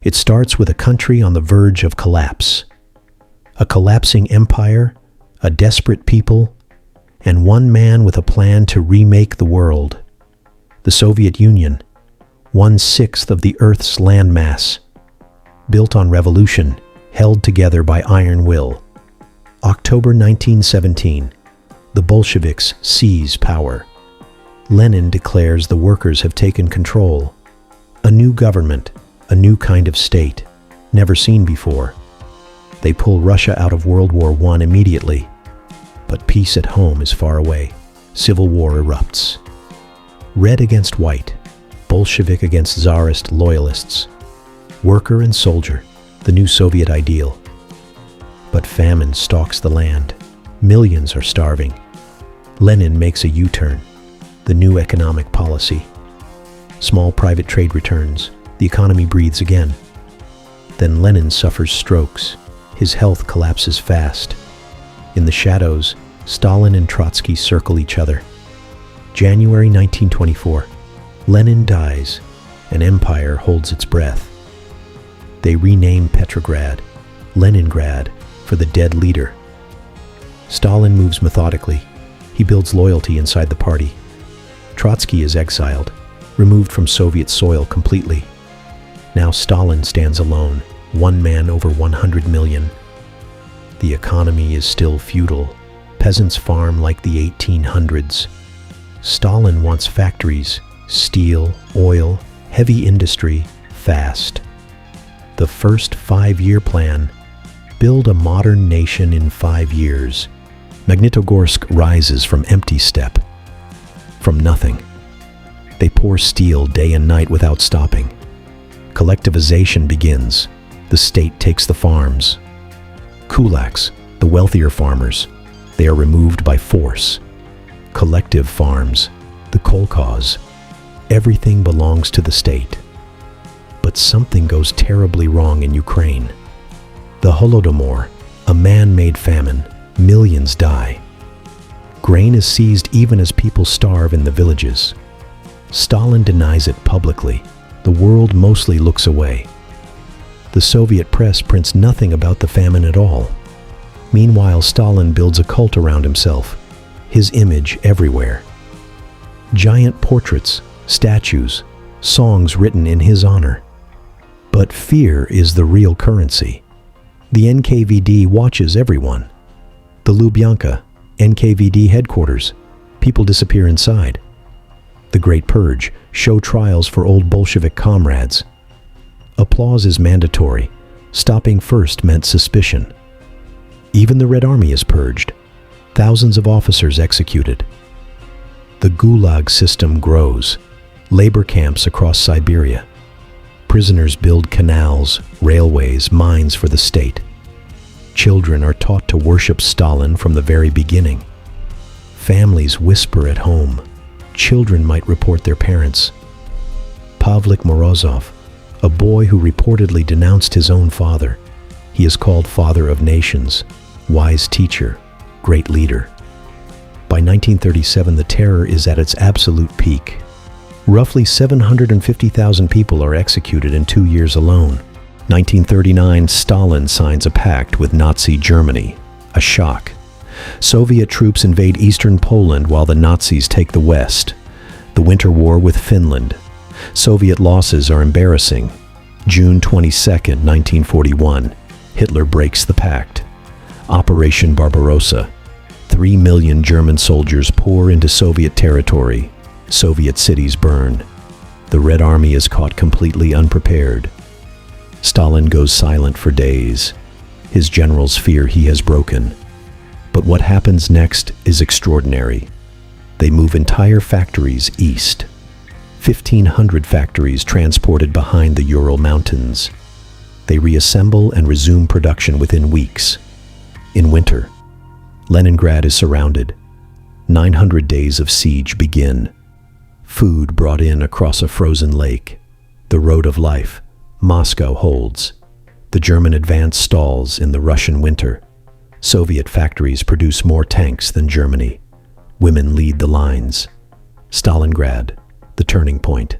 It starts with a country on the verge of collapse. A collapsing empire, a desperate people, and one man with a plan to remake the world. The Soviet Union, 1/6 of the Earth's landmass, built on revolution, held together by iron will. October 1917, the Bolsheviks seize power. Lenin declares the workers have taken control. A new government, a new kind of state, never seen before. They pull Russia out of World War I immediately. But peace at home is far away. Civil war erupts. Red against white, Bolshevik against Tsarist loyalists. Worker and soldier, the new Soviet ideal. But famine stalks the land. Millions are starving. Lenin makes a U-turn, the new economic policy. Small private trade returns. The economy breathes again. Then Lenin suffers strokes. His health collapses fast. In the shadows, Stalin and Trotsky circle each other. January 1924. Lenin dies. An empire holds its breath. They rename Petrograd, Leningrad, for the dead leader. Stalin moves methodically. He builds loyalty inside the party. Trotsky is exiled, removed from Soviet soil completely. Now Stalin stands alone, one man over 100 million. The economy is still feudal. Peasants farm like the 1800s. Stalin wants factories, steel, oil, heavy industry, fast. The first 5-year plan: build a modern nation in 5 years. Magnitogorsk rises from empty steppe, from nothing. They pour steel day and night without stopping. Collectivization begins. The state takes the farms. Kulaks, the wealthier farmers, they are removed by force. Collective farms, the kolkhoz. Everything belongs to the state. But something goes terribly wrong in Ukraine. The Holodomor, a man-made famine, millions die. Grain is seized even as people starve in the villages. Stalin denies it publicly. The world mostly looks away. The Soviet press prints nothing about the famine at all. Meanwhile, Stalin builds a cult around himself, his image everywhere. Giant portraits, statues, songs written in his honor. But fear is the real currency. The NKVD watches everyone. The Lubyanka, NKVD headquarters. People disappear inside. The Great Purge, show trials for old Bolshevik comrades. Applause is mandatory. Stopping first meant suspicion. Even the Red Army is purged. Thousands of officers executed. The Gulag system grows. Labor camps across Siberia. Prisoners build canals, railways, mines for the state. Children are taught to worship Stalin from the very beginning. Families whisper at home. Children might report their parents. Pavlik Morozov, a boy who reportedly denounced his own father. He is called Father of Nations, wise teacher, great leader. By 1937, the terror is at its absolute peak. Roughly 750,000 people are executed in 2 years alone. 1939, Stalin signs a pact with Nazi Germany. A shock. Soviet troops invade eastern Poland while the Nazis take the west. The Winter War with Finland. Soviet losses are embarrassing. June 22, 1941, Hitler breaks the pact. Operation Barbarossa. 3 million German soldiers pour into Soviet territory. Soviet cities burn. The Red Army is caught completely unprepared. Stalin goes silent for days. His generals fear he has broken. But what happens next is extraordinary. They move entire factories east. 1,500 factories transported behind the Ural Mountains. They reassemble and resume production within weeks. In winter, Leningrad is surrounded. 900 days of siege begin. Food brought in across a frozen lake. The road of life. Moscow holds. The German advance stalls in the Russian winter. Soviet factories produce more tanks than Germany. Women lead the lines. Stalingrad, the turning point.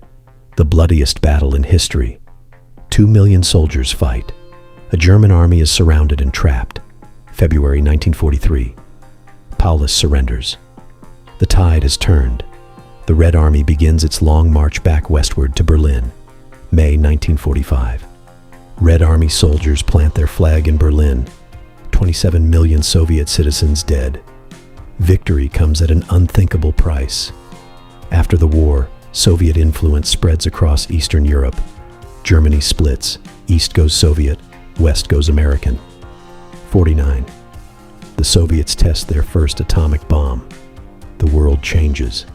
The bloodiest battle in history. 2 million soldiers fight. A German army is surrounded and trapped. February 1943. Paulus surrenders. The tide has turned. The Red Army begins its long march back westward to Berlin. May 1945. Red Army soldiers plant their flag in Berlin. 27 million Soviet citizens dead. Victory comes at an unthinkable price. After the war, Soviet influence spreads across Eastern Europe. Germany splits. East goes Soviet, West goes American. 49. The Soviets test their first atomic bomb. The world changes.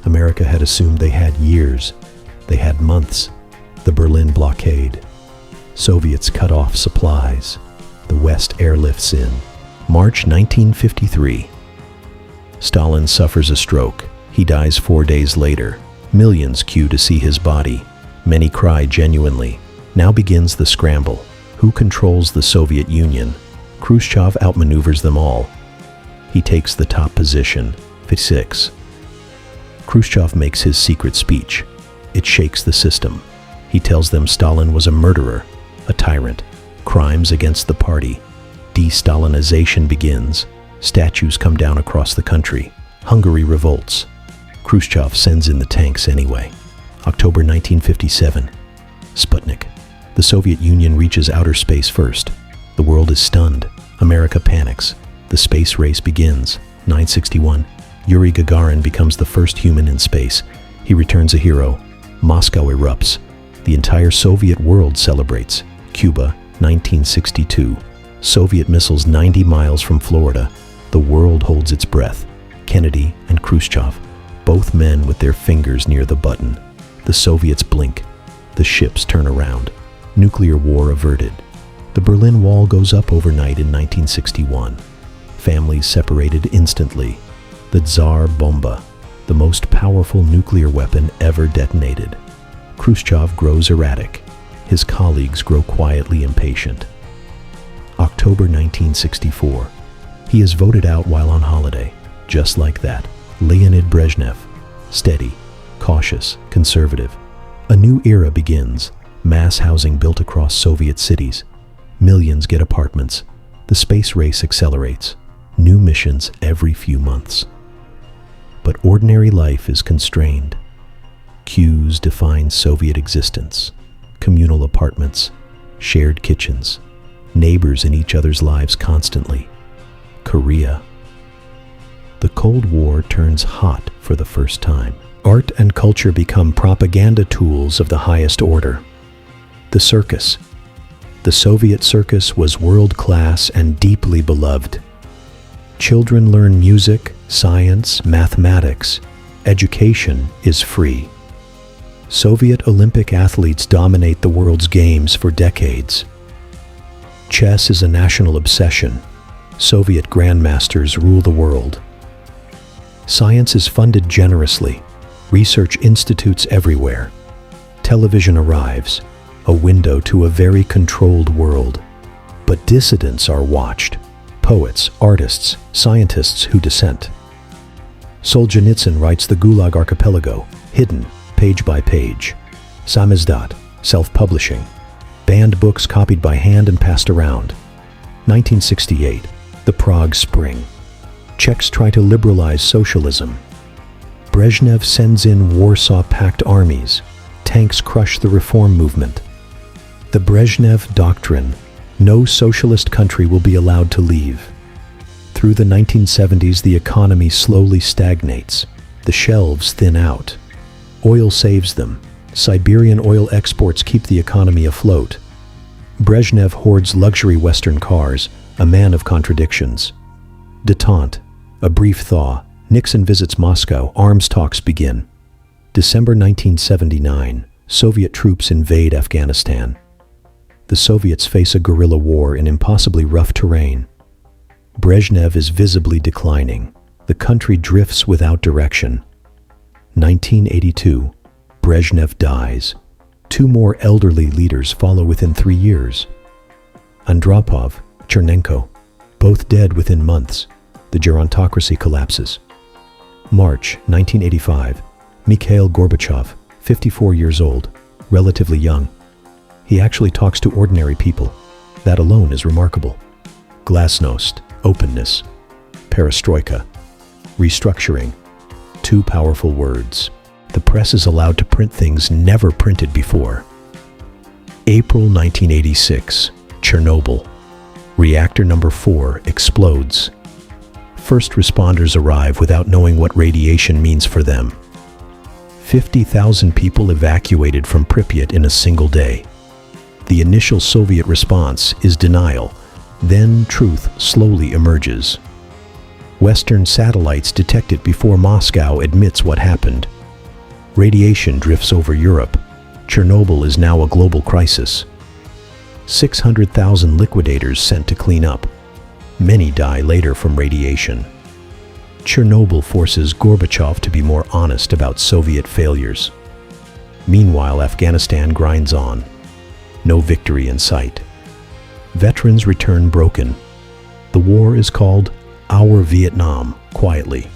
America had assumed they had years. They had months. The Berlin blockade. Soviets cut off supplies. The West airlifts in. March 1953. Stalin suffers a stroke. He dies 4 days later. Millions queue to see his body. Many cry genuinely. Now begins the scramble. Who controls the Soviet Union? Khrushchev outmaneuvers them all. He takes the top position. 56. Khrushchev makes his secret speech. It shakes the system. He tells them Stalin was a murderer, a tyrant, crimes against the party. De-Stalinization begins. Statues come down across the country. Hungary revolts. Khrushchev sends in the tanks anyway. October 1957. Sputnik. The Soviet Union reaches outer space first. The world is stunned. America panics. The space race begins. 961. Yuri Gagarin becomes the first human in space. He returns a hero. Moscow erupts. The entire Soviet world celebrates. Cuba, 1962. Soviet missiles 90 miles from Florida. The world holds its breath. Kennedy and Khrushchev, both men with their fingers near the button. The Soviets blink. The ships turn around. Nuclear war averted. The Berlin Wall goes up overnight in 1961. Families separated instantly. The Tsar Bomba, the most powerful nuclear weapon ever detonated. Khrushchev grows erratic. His colleagues grow quietly impatient. October 1964. He is voted out while on holiday. Just like that. Leonid Brezhnev. Steady, cautious, conservative. A new era begins. Mass housing built across Soviet cities. Millions get apartments. The space race accelerates. New missions every few months. But ordinary life is constrained. Queues define Soviet existence. Communal apartments, shared kitchens, neighbors in each other's lives constantly. Korea. The Cold War turns hot for the first time. Art and culture become propaganda tools of the highest order. The circus. The Soviet circus was world-class and deeply beloved. Children learn music, science, mathematics. Education is free. Soviet Olympic athletes dominate the world's games for decades. Chess is a national obsession. Soviet grandmasters rule the world. Science is funded generously. Research institutes everywhere. Television arrives, a window to a very controlled world. But dissidents are watched. Poets, artists, scientists who dissent. Solzhenitsyn writes the Gulag Archipelago, hidden, page by page. Samizdat, self-publishing. Banned books copied by hand and passed around. 1968, the Prague Spring. Czechs try to liberalize socialism. Brezhnev sends in Warsaw Pact armies. Tanks crush the reform movement. The Brezhnev Doctrine. No socialist country will be allowed to leave. Through the 1970s, the economy slowly stagnates. The shelves thin out. Oil saves them. Siberian oil exports keep the economy afloat. Brezhnev hoards luxury Western cars, a man of contradictions. Détente, a brief thaw. Nixon visits Moscow. Arms talks begin. December 1979. Soviet troops invade Afghanistan. The Soviets face a guerrilla war in impossibly rough terrain. Brezhnev is visibly declining. The country drifts without direction. 1982. Brezhnev dies. 2 more elderly leaders follow within 3 years. Andropov, Chernenko, both dead within months. The gerontocracy collapses. March 1985. Mikhail Gorbachev, 54 years old, relatively young. He actually talks to ordinary people. That alone is remarkable. Glasnost, openness. Perestroika, restructuring. Two powerful words. The press is allowed to print things never printed before. April 1986, Chernobyl. Reactor number 4 explodes. First responders arrive without knowing what radiation means for them. 50,000 people evacuated from Pripyat in a single day. The initial Soviet response is denial. Then truth slowly emerges. Western satellites detect it before Moscow admits what happened. Radiation drifts over Europe. Chernobyl is now a global crisis. 600,000 liquidators sent to clean up. Many die later from radiation. Chernobyl forces Gorbachev to be more honest about Soviet failures. Meanwhile, Afghanistan grinds on. No victory in sight. Veterans return broken. The war is called Our Vietnam, quietly.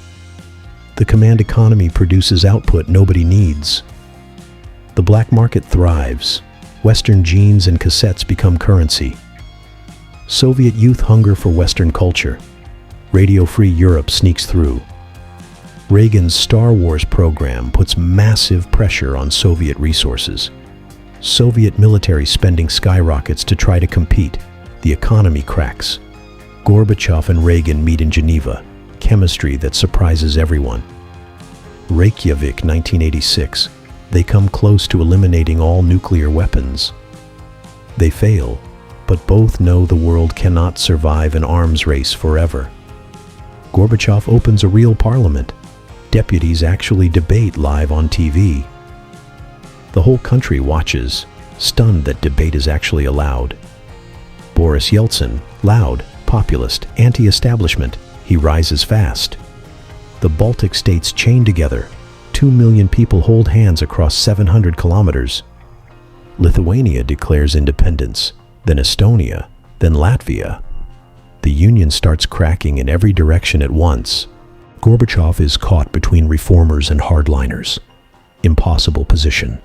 The command economy produces output nobody needs. The black market thrives. Western jeans and cassettes become currency. Soviet youth hunger for Western culture. Radio-free Europe sneaks through. Reagan's Star Wars program puts massive pressure on Soviet resources. Soviet military spending skyrockets to try to compete. The economy cracks. Gorbachev and Reagan meet in Geneva. Chemistry that surprises everyone. Reykjavik, 1986. They come close to eliminating all nuclear weapons. They fail, but both know the world cannot survive an arms race forever. Gorbachev opens a real parliament. Deputies actually debate live on TV. The whole country watches, stunned that debate is actually allowed. Boris Yeltsin, loud, populist, anti-establishment, he rises fast. The Baltic states chain together. 2 million people hold hands across 700 kilometers. Lithuania declares independence, then Estonia, then Latvia. The union starts cracking in every direction at once. Gorbachev is caught between reformers and hardliners. Impossible position.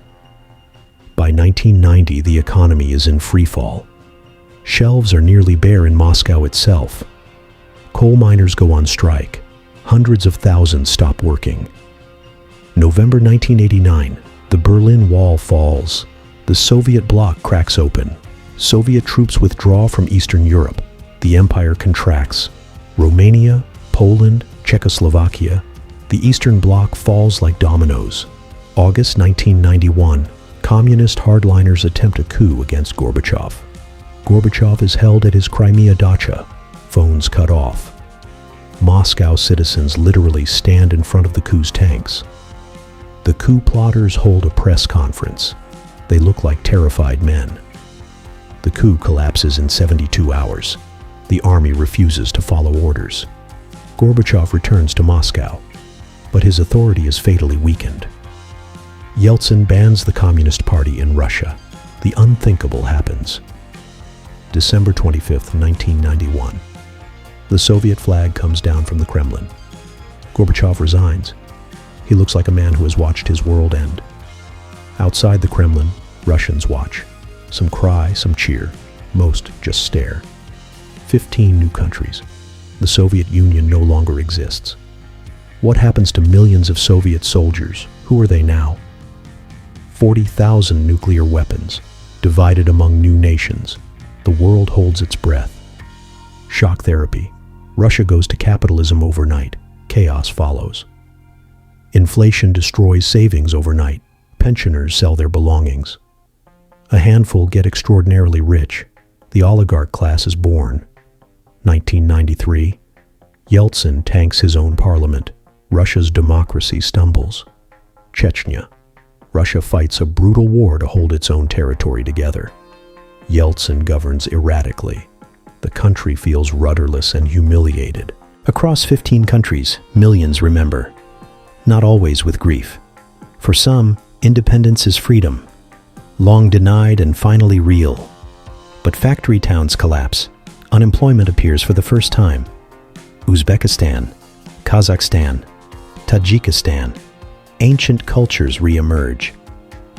By 1990, the economy is in freefall. Shelves are nearly bare in Moscow itself. Coal miners go on strike. Hundreds of thousands stop working. November 1989, the Berlin Wall falls. The Soviet bloc cracks open. Soviet troops withdraw from Eastern Europe. The empire contracts. Romania, Poland, Czechoslovakia. The Eastern Bloc falls like dominoes. August 1991, communist hardliners attempt a coup against Gorbachev. Gorbachev is held at his Crimea dacha. Phones cut off. Moscow citizens literally stand in front of the coup's tanks. The coup plotters hold a press conference. They look like terrified men. The coup collapses in 72 hours. The army refuses to follow orders. Gorbachev returns to Moscow, but his authority is fatally weakened. Yeltsin bans the Communist Party in Russia. The unthinkable happens. December 25, 1991. The Soviet flag comes down from the Kremlin. Gorbachev resigns. He looks like a man who has watched his world end. Outside the Kremlin, Russians watch. Some cry, some cheer. Most just stare. 15 new countries. The Soviet Union no longer exists. What happens to millions of Soviet soldiers? Who are they now? 40,000 nuclear weapons, divided among new nations. The world holds its breath. Shock therapy. Russia goes to capitalism overnight. Chaos follows. Inflation destroys savings overnight. Pensioners sell their belongings. A handful get extraordinarily rich. The oligarch class is born. 1993. Yeltsin tanks his own parliament. Russia's democracy stumbles. Chechnya. Russia fights a brutal war to hold its own territory together. Yeltsin governs erratically. The country feels rudderless and humiliated. Across 15 countries, millions remember. Not always with grief. For some, independence is freedom. Long denied and finally real. But factory towns collapse. Unemployment appears for the first time. Uzbekistan, Kazakhstan, Tajikistan. Ancient cultures re-emerge.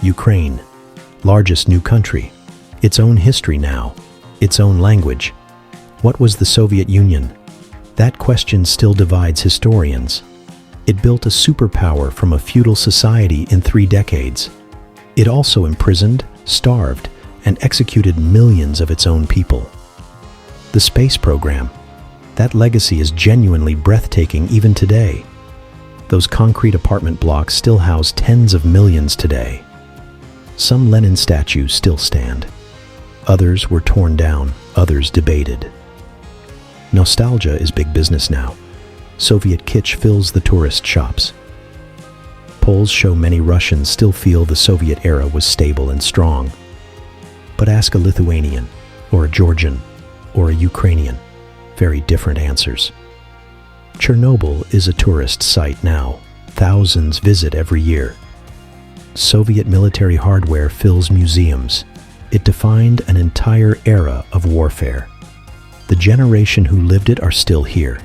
Ukraine, largest new country. its own history now, its own language. What was the Soviet Union? That question still divides historians. It built a superpower from a feudal society in 3 decades. It also imprisoned, starved, and executed millions of its own people. The space program. That legacy is genuinely breathtaking even today. Those concrete apartment blocks still house tens of millions today. Some Lenin statues still stand. Others were torn down, others debated. Nostalgia is big business now. Soviet kitsch fills the tourist shops. Polls show many Russians still feel the Soviet era was stable and strong. But ask a Lithuanian, or a Georgian, or a Ukrainian. Very different answers. Chernobyl is a tourist site now. Thousands visit every year. Soviet military hardware fills museums. It defined an entire era of warfare. The generation who lived it are still here.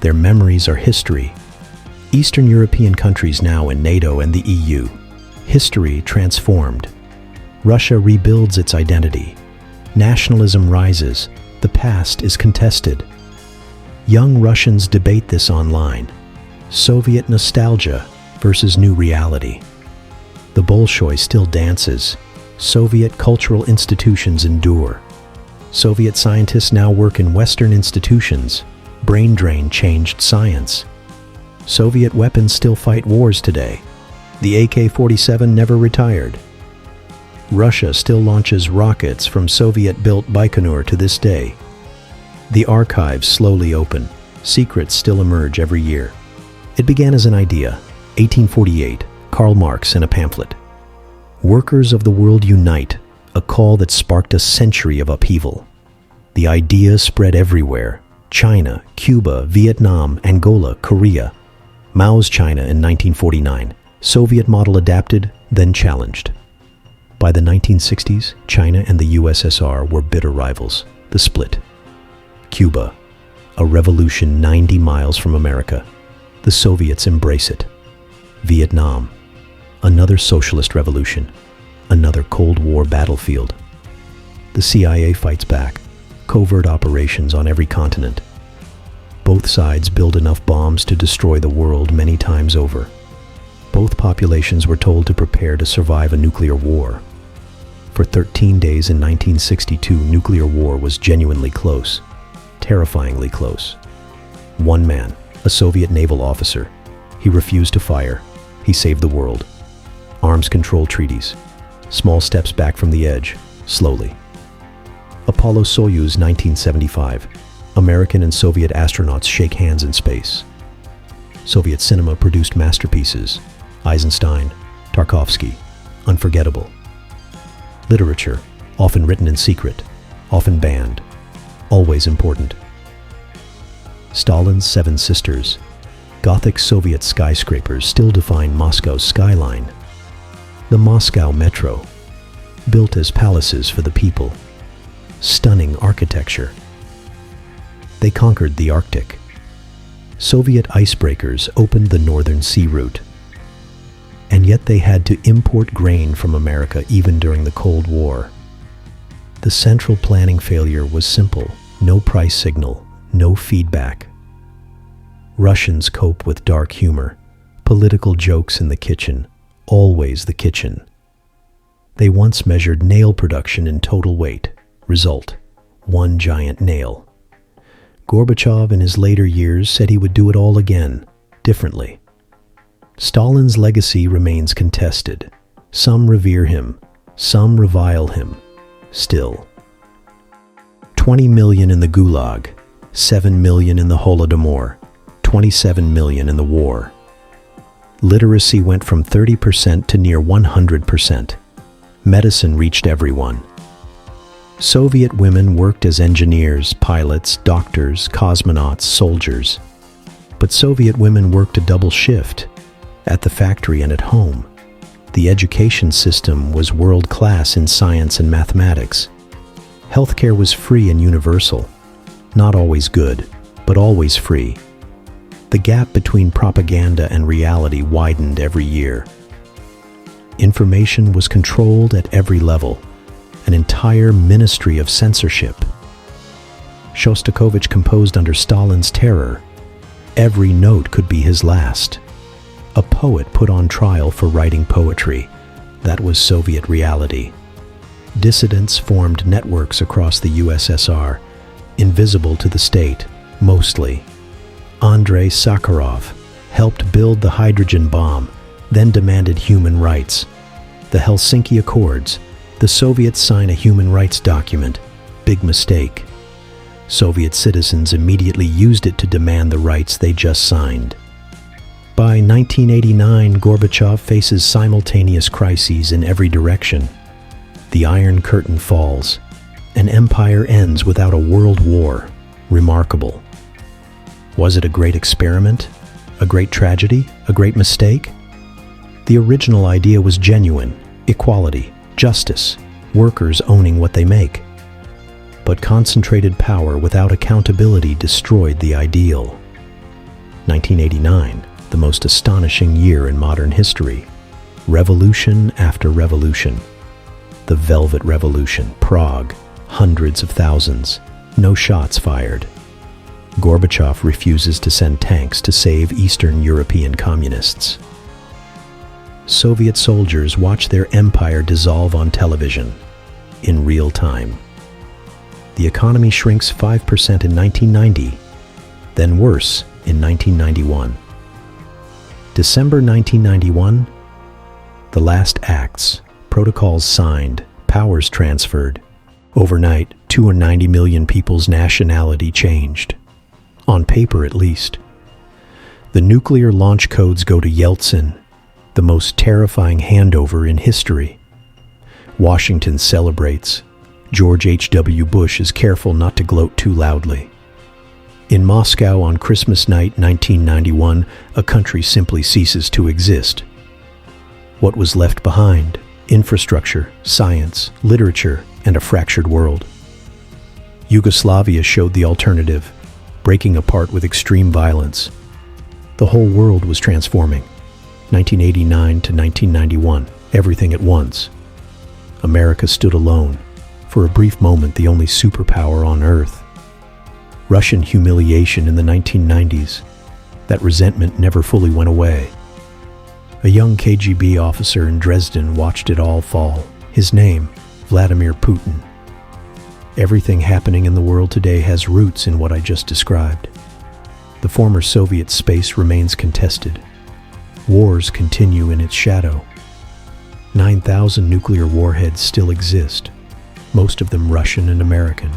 Their memories are history. Eastern European countries now in NATO and the EU. History transformed. Russia rebuilds its identity. Nationalism rises. The past is contested. Young Russians debate this online. Soviet nostalgia versus new reality. The Bolshoi still dances. Soviet cultural institutions endure. Soviet scientists now work in Western institutions. Brain drain changed science. Soviet weapons still fight wars today. The AK-47 never retired. Russia still launches rockets from Soviet-built Baikonur to this day. The archives slowly open. Secrets still emerge every year. It began as an idea. 1848, Karl Marx in a pamphlet. Workers of the world unite, a call that sparked a century of upheaval. The idea spread everywhere. China, Cuba, Vietnam, Angola, Korea. Mao's China in 1949. Soviet model adapted, then challenged. By the 1960s, China and the USSR were bitter rivals. The split. Cuba, a revolution 90 miles from America. The Soviets embrace it. Vietnam, another socialist revolution, another Cold War battlefield. The CIA fights back, covert operations on every continent. Both sides build enough bombs to destroy the world many times over. Both populations were told to prepare to survive a nuclear war. For 13 days in 1962, nuclear war was genuinely close, terrifyingly close. One man, a Soviet naval officer, he refused to fire. He saved the world. Arms control treaties. Small steps back from the edge, slowly. Apollo-Soyuz 1975. American and Soviet astronauts shake hands in space. Soviet cinema produced masterpieces. Eisenstein, Tarkovsky, unforgettable. Literature, often written in secret, often banned, always important. Stalin's Seven Sisters. Gothic Soviet skyscrapers still define Moscow's skyline. The Moscow Metro, built as palaces for the people. Stunning architecture. They conquered the Arctic. Soviet icebreakers opened the Northern Sea route. And yet they had to import grain from America even during the Cold War. The central planning failure was simple. No price signal, no feedback. Russians cope with dark humor, political jokes in the kitchen, always the kitchen. They once measured nail production in total weight. Result, one giant nail. Gorbachev in his later years said he would do it all again, differently. Stalin's legacy remains contested. Some revere him, some revile him, still. 20 million in the Gulag, 7 million in the Holodomor, 27 million in the war. Literacy went from 30% to near 100%. Medicine reached everyone. Soviet women worked as engineers, pilots, doctors, cosmonauts, soldiers. But Soviet women worked a double shift, at the factory and at home. The education system was world-class in science and mathematics. Healthcare was free and universal. Not always good, but always free. The gap between propaganda and reality widened every year. Information was controlled at every level, an entire ministry of censorship. Shostakovich composed under Stalin's terror. Every note could be his last. A poet put on trial for writing poetry. That was Soviet reality. Dissidents formed networks across the USSR, invisible to the state, mostly. Andrei Sakharov helped build the hydrogen bomb, then demanded human rights. The Helsinki Accords. The Soviets sign a human rights document. Big mistake. Soviet citizens immediately used it to demand the rights they just signed. By 1989, Gorbachev faces simultaneous crises in every direction. The Iron Curtain falls. An empire ends without a world war. Remarkable. Was it a great experiment? A great tragedy? A great mistake? The original idea was genuine: equality, justice, workers owning what they make. But concentrated power without accountability destroyed the ideal. 1989, the most astonishing year in modern history. Revolution after revolution. The Velvet Revolution, Prague, hundreds of thousands, no shots fired. Gorbachev refuses to send tanks to save Eastern European communists. Soviet soldiers watch their empire dissolve on television, in real time. The economy shrinks 5% in 1990, then worse in 1991. December 1991, the last acts, protocols signed, powers transferred. Overnight, 290 million people's nationality changed. On paper, at least. The nuclear launch codes go to Yeltsin, the most terrifying handover in history. Washington celebrates. George H.W. Bush is careful not to gloat too loudly. In Moscow on Christmas night 1991, a country simply ceases to exist. What was left behind? Infrastructure, science, literature, and a fractured world. Yugoslavia showed the alternative, breaking apart with extreme violence. The whole world was transforming. 1989 to 1991, everything at once. America stood alone, for a brief moment the only superpower on Earth. Russian humiliation in the 1990s. That resentment never fully went away. A young KGB officer in Dresden watched it all fall. His name, Vladimir Putin. Everything happening in the world today has roots in what I just described. The former Soviet space remains contested. Wars continue in its shadow. 9,000 nuclear warheads still exist, most of them Russian and American.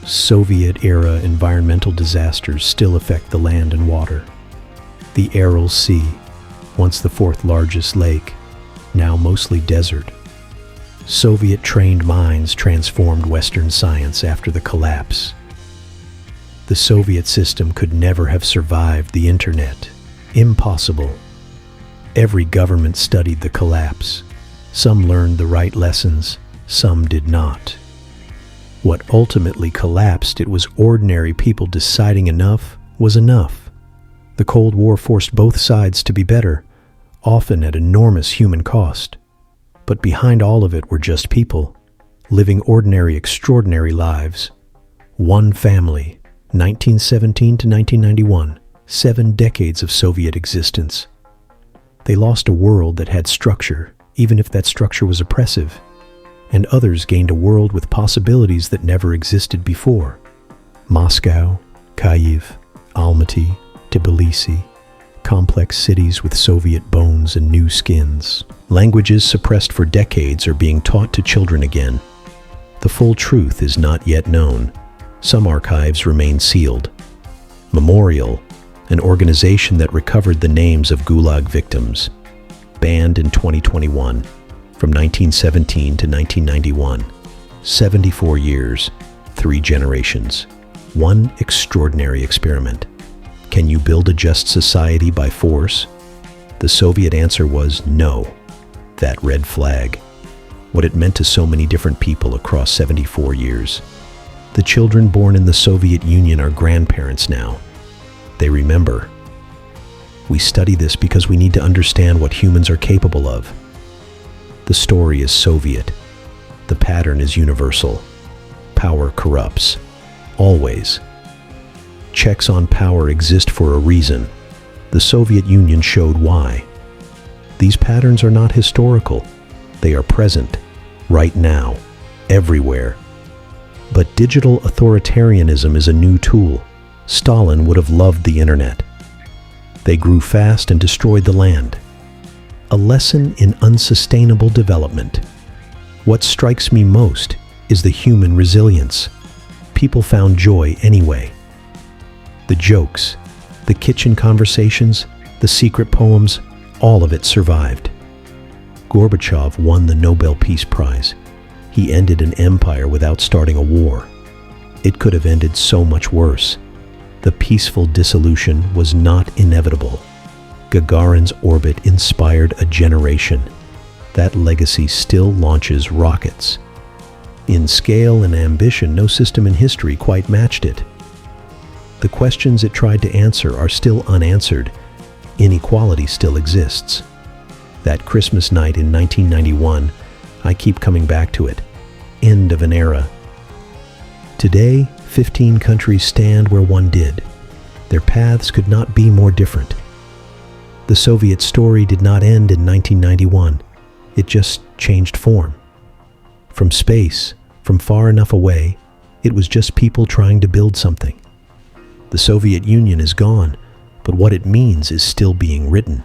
Soviet-era environmental disasters still affect the land and water. The Aral Sea, once the fourth largest lake, now mostly desert. Soviet-trained minds transformed Western science after the collapse. The Soviet system could never have survived the internet. Impossible. Every government studied the collapse. Some learned the right lessons, some did not. What ultimately collapsed, it was ordinary people deciding enough was enough. The Cold War forced both sides to be better, often at enormous human cost. But behind all of it were just people, living ordinary, extraordinary lives. One family, 1917 to 1991, 7 decades of Soviet existence. They lost a world that had structure, even if that structure was oppressive, and others gained a world with possibilities that never existed before. Moscow, Kyiv, Almaty, Tbilisi, complex cities with Soviet bones and new skins. Languages suppressed for decades are being taught to children again. The full truth is not yet known. Some archives remain sealed. Memorial, an organization that recovered the names of Gulag victims, banned in 2021, from 1917 to 1991. 74 years, 3 generations, one extraordinary experiment. Can you build a just society by force? The Soviet answer was no. That red flag. What it meant to so many different people across 74 years. The children born in the Soviet Union are grandparents now. They remember. We study this because we need to understand what humans are capable of. The story is Soviet. The pattern is universal. Power corrupts. Always. Checks on power exist for a reason. The Soviet Union showed why. These patterns are not historical. They are present, right now, everywhere. But digital authoritarianism is a new tool. Stalin would have loved the internet. They grew fast and destroyed the land. A lesson in unsustainable development. What strikes me most is the human resilience. People found joy anyway. The jokes, the kitchen conversations, the secret poems, all of it survived. Gorbachev won the Nobel Peace Prize. He ended an empire without starting a war. It could have ended so much worse. The peaceful dissolution was not inevitable. Gagarin's orbit inspired a generation. That legacy still launches rockets. In scale and ambition, no system in history quite matched it. The questions it tried to answer are still unanswered. Inequality still exists. That Christmas night in 1991, I keep coming back to it. End of an era. Today, 15 countries stand where one did. Their paths could not be more different. The Soviet story did not end in 1991. It just changed form. From space, from far enough away, it was just people trying to build something. The Soviet Union is gone, but what it means is still being written.